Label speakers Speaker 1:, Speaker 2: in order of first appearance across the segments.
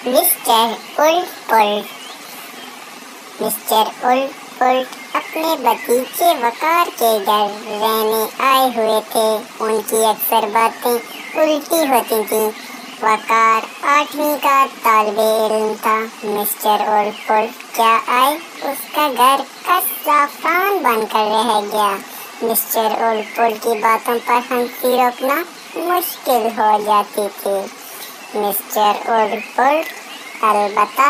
Speaker 1: Mister الٹ پلٹ mister الٹ پلٹ اپنے بھتیجے وقار کے گھر رہنے آئے ہوئے تھے۔ ان کی اکثر باتیں الٹی ہوتی تھیں۔ وقار 8ویں کا طالب علم تھا۔ مسٹر الٹ پلٹ کیا آئے، اس کا گھر کا زعفران بن کر رہ گیا۔ مسٹر الٹ پلٹ کی باتوں پر ہنسی روکنا مشکل ہو جاتی تھی۔ مسٹر الٹ پلٹ البتہ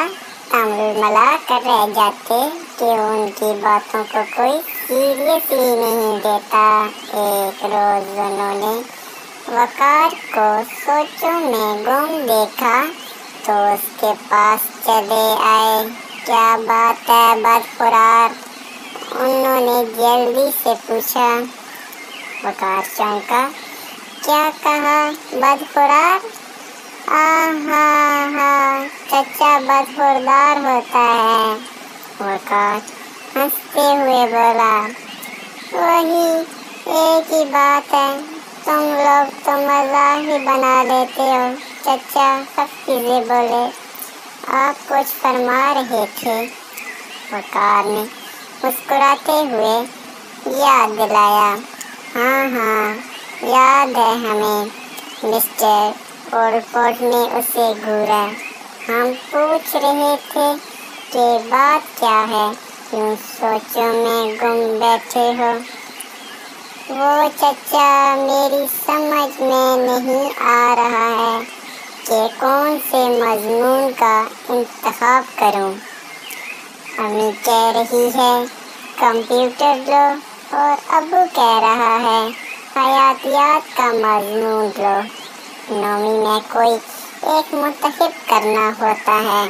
Speaker 1: تمل ملا کر رہ جاتے کہ ان کی باتوں کو کوئی سیریسلی نہیں دیتا۔ ایک روز انہوں نے وقار کو سوچوں میں گم دیکھا تو اس کے پاس چلے آئے۔ کیا بات ہے بدخرار، انہوں نے جلدی سے پوچھا۔ وقار چونکا۔ کیا کہا بدخرار؟ ہاں چچا بدخوردار ہوتا ہے۔ وقار ہنستے ہوئے بولا۔ وہی ایک ہی بات ہے، تم لوگ تو مزاح ہی بنا لیتے ہو۔ چچا خفیزے بولے۔ آپ کچھ فرما رہے تھے؟ وقار نے مسکراتے ہوئے یاد دلایا۔ ہاں یاد ہے ہمیں۔ مسٹر الٹ پلٹ نے اسے گھورا۔ ہم پوچھ رہے تھے کہ بات کیا ہے، کیوں سوچوں میں گم بیٹھے ہو؟ وہ چچا میری سمجھ میں نہیں آ رہا ہے کہ کون سے مضمون کا انتخاب کروں۔ امی کہہ رہی ہے کمپیوٹر لو اور ابو کہہ رہا ہے حیاتیات کا مضمون لو۔ 9ویں میں کوئی ایک منتخب کرنا ہوتا ہے۔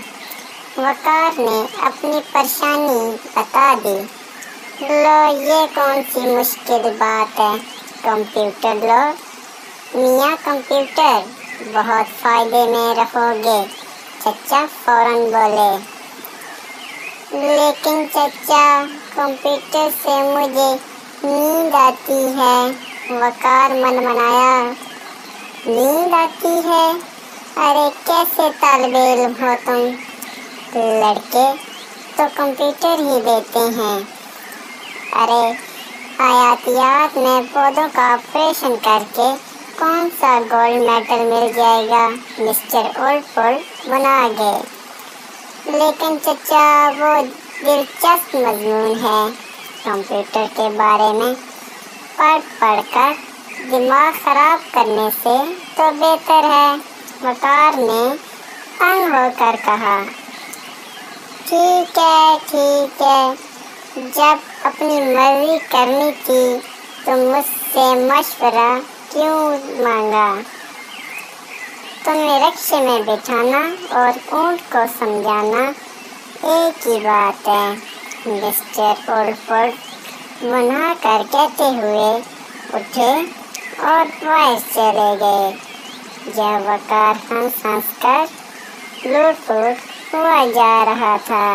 Speaker 1: وقار نے اپنی پریشانی بتا دی۔ لو یہ کون سی مشکل بات ہے، کمپیوٹر لو۔ میاں کمپیوٹر بہت فائدے میں رہو گے، چچا فوراً بولے۔ لیکن چچا کمپیوٹر سے مجھے نیند آتی ہے، وقار منمنایا۔ نیند آتی ہے؟ ارے کیسے طالب علم ہو تم، لڑکے تو کمپیوٹر ہی دیتے ہیں۔ ارے حیاتیات میں پودوں کا آپریشن کر کے کون سا گولڈ میڈل مل جائے گا، مسٹر الٹ پلٹ بنا گئے۔ لیکن چچا وہ دلچسپ مضمون ہے، کمپیوٹر کے بارے میں پڑھ کر دماغ خراب کرنے سے تو بہتر ہے، وقار نے تنگ ہو کر کہا۔ ٹھیک ہے، جب اپنی مرضی کرنی تھی تو مجھ سے مشورہ کیوں مانگا؟ تمہیں رکشے میں بٹھانا اور اونٹ کو سمجھانا ایک ہی بات ہے، مسٹر الٹ پلٹ بنا کر کہتے ہوئے اٹھے اور باہر چلے گئے۔ جب وقار ہنس کر لوٹ پوٹ ہوا جا رہا تھا۔